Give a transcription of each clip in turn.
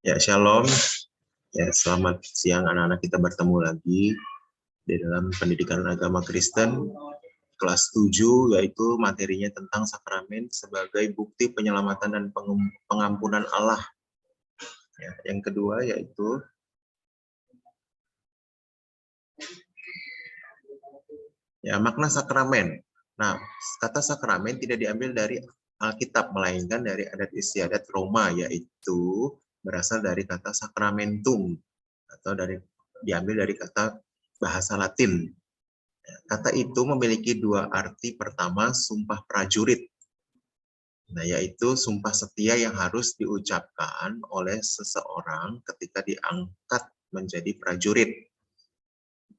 Ya, shalom. Ya, selamat siang anak-anak, kita bertemu lagi di dalam pendidikan agama Kristen kelas 7, yaitu materinya tentang sakramen sebagai bukti penyelamatan dan pengampunan Allah. Ya, yang kedua yaitu makna sakramen. Nah, kata sakramen tidak diambil dari Alkitab, melainkan dari adat istiadat Roma, yaitu berasal dari kata sacramentum atau diambil dari kata bahasa Latin. Kata itu memiliki dua arti. Pertama, sumpah prajurit. Nah, yaitu sumpah setia yang harus diucapkan oleh seseorang ketika diangkat menjadi prajurit.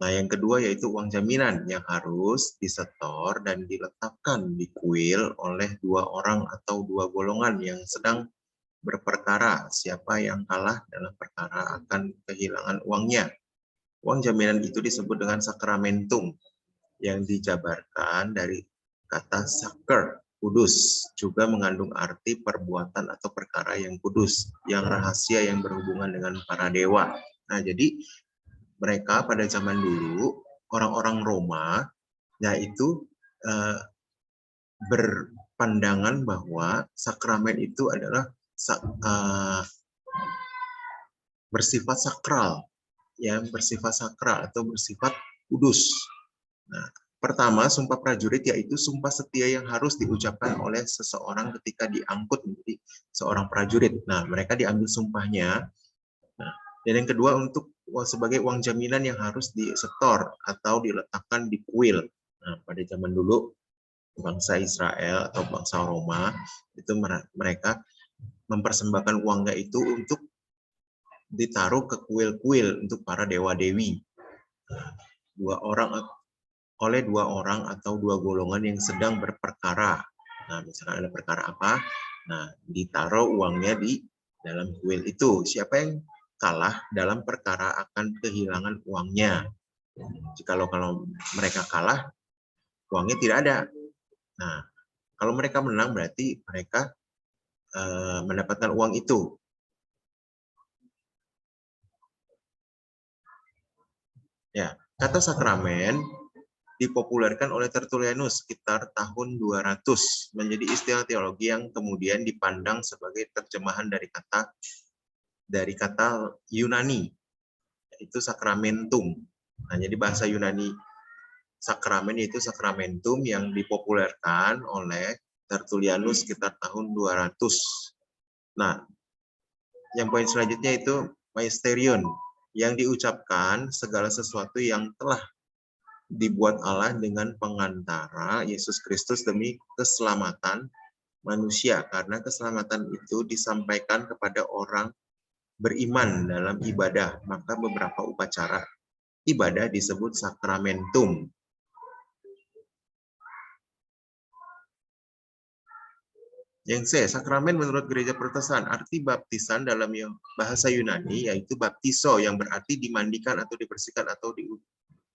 Nah, yang kedua yaitu uang jaminan yang harus disetor dan diletakkan di kuil oleh dua orang atau dua golongan yang sedang berperkara. Siapa yang kalah dalam perkara akan kehilangan uangnya. Uang jaminan itu disebut dengan sakramentum, yang dijabarkan dari kata saker, kudus, juga mengandung arti perbuatan atau perkara yang kudus, yang rahasia, yang berhubungan dengan para dewa. Nah, jadi mereka pada zaman dulu, orang-orang Roma, yaitu berpandangan bahwa sakramen itu adalah bersifat sakral, ya, bersifat sakral atau bersifat kudus. Nah, pertama, sumpah prajurit yaitu sumpah setia yang harus diucapkan oleh seseorang ketika diangkut menjadi seorang prajurit. Nah, mereka diambil sumpahnya. Nah, dan yang kedua, untuk sebagai uang jaminan yang harus disetor atau diletakkan di kuil. Nah, pada zaman dulu, bangsa Israel atau bangsa Roma, itu mereka mempersembahkan uangnya itu untuk ditaruh ke kuil-kuil untuk para dewa-dewi. Oleh dua orang atau dua golongan yang sedang berperkara. Nah, misalkan ada perkara apa, nah ditaruh uangnya di dalam kuil itu. Siapa yang kalah dalam perkara akan kehilangan uangnya. Kalau mereka kalah, uangnya tidak ada. Nah, kalau mereka menang berarti mereka mendapatkan uang itu. Ya, kata sakramen dipopulerkan oleh Tertullianus sekitar tahun 200, menjadi istilah teologi yang kemudian dipandang sebagai terjemahan dari kata Yunani, yaitu sakramentum. Nah, jadi bahasa Yunani sakramen yaitu sakramentum yang dipopulerkan oleh Tertullianus sekitar tahun 200. Nah, yang poin selanjutnya itu magisterion, yang diucapkan segala sesuatu yang telah dibuat Allah dengan pengantara Yesus Kristus demi keselamatan manusia, karena keselamatan itu disampaikan kepada orang beriman dalam ibadah, maka beberapa upacara ibadah disebut sakramentum. Yang C, sakramen menurut gereja Protestan, arti baptisan dalam bahasa Yunani yaitu baptiso, yang berarti dimandikan atau dibersihkan atau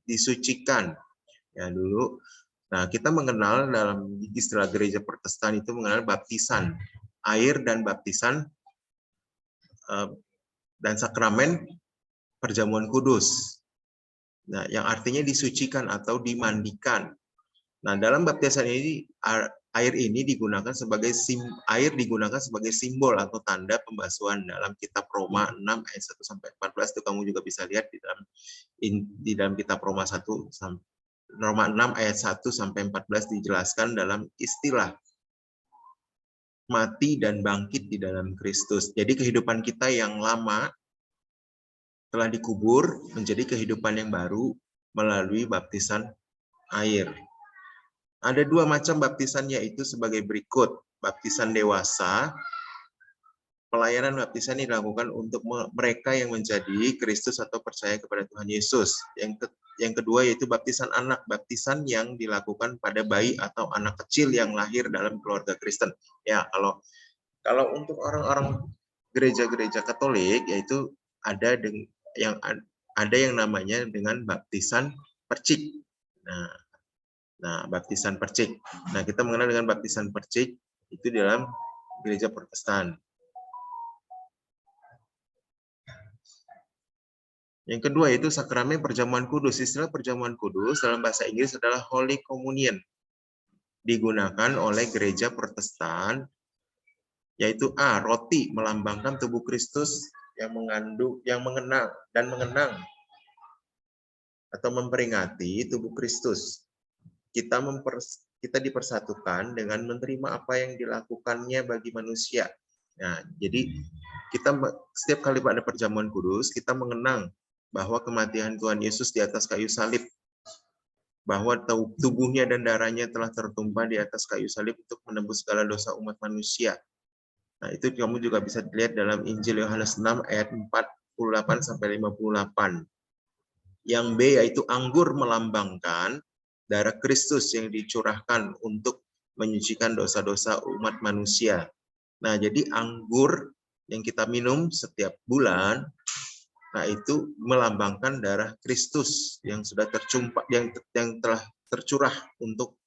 disucikan. Ya, dulu nah, kita mengenal dalam istilah gereja Protestan itu mengenal baptisan air dan baptisan dan sakramen perjamuan kudus. Nah, yang artinya disucikan atau dimandikan. Nah, dalam baptisan ini air digunakan sebagai simbol atau tanda pembasuhan. Dalam kitab Roma 6 ayat 1 sampai 14 itu kamu juga bisa lihat di dalam kitab Roma 1 Roma 6 ayat 1 sampai 14 dijelaskan dalam istilah mati dan bangkit di dalam Kristus. Jadi kehidupan kita yang lama telah dikubur menjadi kehidupan yang baru melalui baptisan air. Ada dua macam baptisan, yaitu sebagai berikut. Baptisan dewasa, pelayanan baptisan ini dilakukan untuk mereka yang menjadi Kristus atau percaya kepada Tuhan Yesus. Yang kedua yaitu baptisan anak, baptisan yang dilakukan pada bayi atau anak kecil yang lahir dalam keluarga Kristen. Ya, kalau untuk orang-orang gereja-gereja Katolik, yaitu ada yang namanya dengan baptisan percik. Nah, baptisan percik. Nah, kita mengenal dengan baptisan percik itu dalam gereja Protestan. Yang kedua itu sakramen perjamuan kudus. Istilah perjamuan kudus dalam bahasa Inggris adalah Holy Communion. Digunakan oleh gereja Protestan, yaitu roti melambangkan tubuh Kristus yang mengenang atau memperingati tubuh Kristus. Kita dipersatukan dengan menerima apa yang dilakukannya bagi manusia. Nah, jadi setiap kali pada perjamuan kudus kita mengenang bahwa kematian Tuhan Yesus di atas kayu salib, bahwa tubuhnya dan darahnya telah tertumpah di atas kayu salib untuk menebus segala dosa umat manusia. Nah, itu kamu juga bisa dilihat dalam Injil Yohanes 6 ayat 48 sampai 58. Yang B yaitu anggur melambangkan darah Kristus yang dicurahkan untuk menyucikan dosa-dosa umat manusia. Nah, jadi anggur yang kita minum setiap bulan, nah itu melambangkan darah Kristus yang sudah yang telah tercurah untuk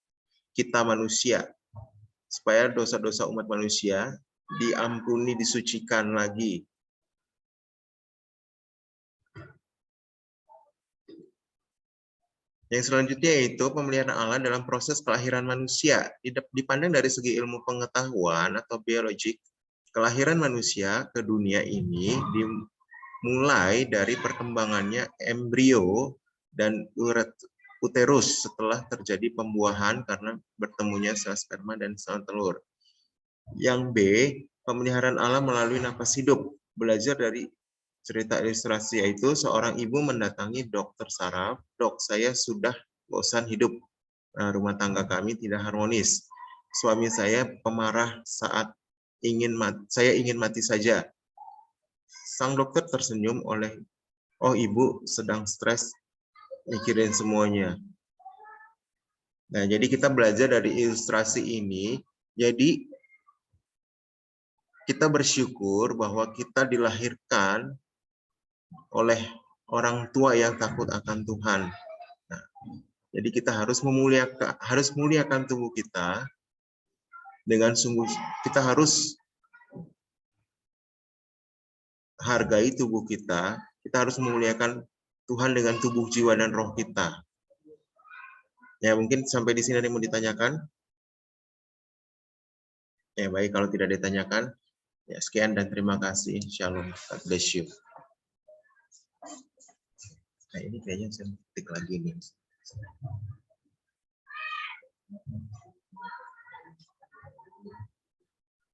kita manusia, supaya dosa-dosa umat manusia diampuni, disucikan lagi. Yang selanjutnya yaitu pemeliharaan Allah dalam proses kelahiran manusia. Dipandang dari segi ilmu pengetahuan atau biologik, kelahiran manusia ke dunia ini dimulai dari perkembangannya embrio dan uterus setelah terjadi pembuahan karena bertemunya sel sperma dan sel telur. Yang B, pemeliharaan Allah melalui napas hidup. Belajar dari cerita ilustrasi, yaitu seorang ibu mendatangi dokter saraf, "Dok, saya sudah bosan hidup. Rumah tangga kami tidak harmonis. Suami saya pemarah saat saya ingin mati saja." Sang dokter tersenyum "Oh, ibu sedang stres mikirin semuanya." Nah, jadi kita belajar dari ilustrasi ini. Jadi kita bersyukur bahwa kita dilahirkan oleh orang tua yang takut akan Tuhan. Nah, jadi kita harus memuliakan tubuh kita dengan sungguh. Kita harus hargai tubuh kita. Kita harus memuliakan Tuhan dengan tubuh, jiwa, dan roh kita. Ya, mungkin sampai di sini ada yang mau ditanyakan. Ya, baik, kalau tidak ditanyakan, ya sekian dan terima kasih. Shalom. God bless you. Nah, ini kayaknya saya ketik lagi nih.